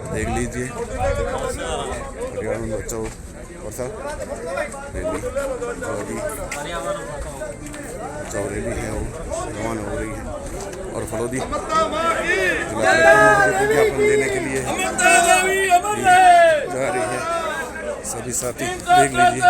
देख लीजिए पर्यावरण बचाओ वर्षा रैली बचाओ रैली है वो रवाना हो रही है और फलोदी जिला कलेक्टर विज्ञापन देने के लिए जा रही है। सभी साथी देख लीजिए।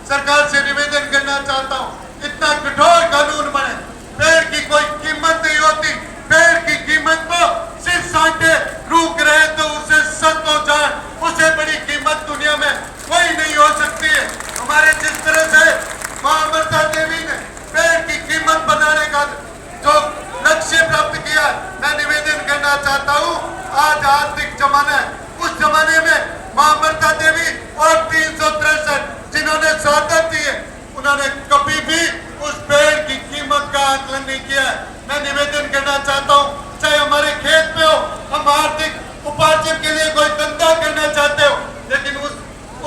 सरकार से निवेदन करना चाहता हूँ, इतना कठोर कानून बने। पेड़ की कोई कीमत नहीं होती, पेड़ की कीमत तो सिर्फ सांटे रुक रहे तो उसे सत हो जाए, उसे बड़ी कीमत दुनिया में कोई नहीं हो सकती है। हमारे जिस तरह से मां अमृता देवी ने पेड़ की कीमत बनाने का जो लक्ष्य प्राप्त किया, मैं निवेदन करना चाहता हूँ, आज आर्थिक जमाना है, उस जमाने में मां अमृता देवी और 363 जिन्होंने शहादत दी है, उन्होंने कभी भी उस पेड़ की कीमत का आकलन नहीं किया है। मैं निवेदन करना चाहता हूँ, चाहे हमारे खेत में हो, हम आर्थिक उपार्जन के लिए कोई धंधा करना चाहते हो, लेकिन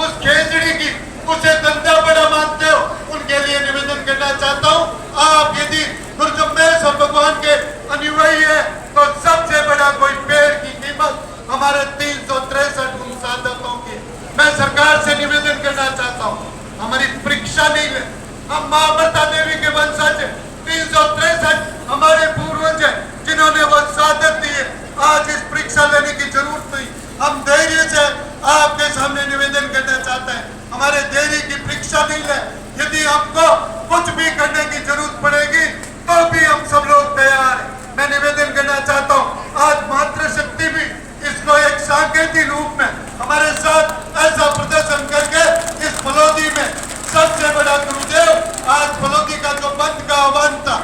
उस खेजड़ी की उसे धंधा बड़ा मानते हो, उनके लिए निवेदन करना चाहता हूँ, आप यदि गुरुजम्बेश और भगवान के अनुयायी है तो सबसे बड़ा कोई पेड़ की कीमत हमारे 363 उन शहादतों की। मैं सरकार से निवेदन करना चाहता हूँ, हमारी परीक्षा नहीं है, हम मां अमृता देवी के वंशज 363 हमारे पूर्वज हैं जिन्होंने वो शहादत दी है। आज इस परीक्षा लेने की जरूरत नहीं, हम धैर्य से आपके सामने निवेदन करना चाहते हैं, हमारे धैर्य की परीक्षा नहीं है। यदि हमको कुछ भी करने की जरूरत पड़ेगी तो भी हम सब लोग तैयार हैं। मैं निवेदन करना चाहता हूँ, आज मातृशक्ति भी इसको एक सांकेतिक रूप में हमारे साथ ऐसा प्रदर्शन करके इस फलोदी में सबसे बड़ा गुरुदेव आज फलोदी का जो बंद का आह्वान था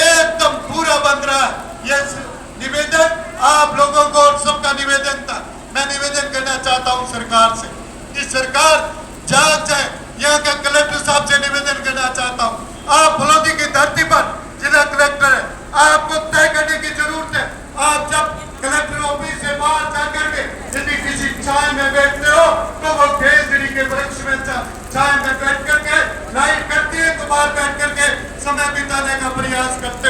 एकदम पूरा बंद रहा है। ये निवेदन आप लोगों को और सबका निवेदन था। मैं निवेदन करना चाहता हूं सरकार से कि सरकार जाग जाए। यहाँ का कलेक्टर साहब से निवेदन करना चाहता हूं, आप फलोदी की धरती पर जिला कलेक्टर है, आपको तय करने की जरूरत है। आप जब कलेक्टर ऑफिस से बाहर जाकर के यदि किसी छाए में बैठते हो तो वो खेजड़ी के वृक्ष में छाए में बैठ करके लाइट करती है तो बाहर बैठ करके समय बिताने का प्रयास करते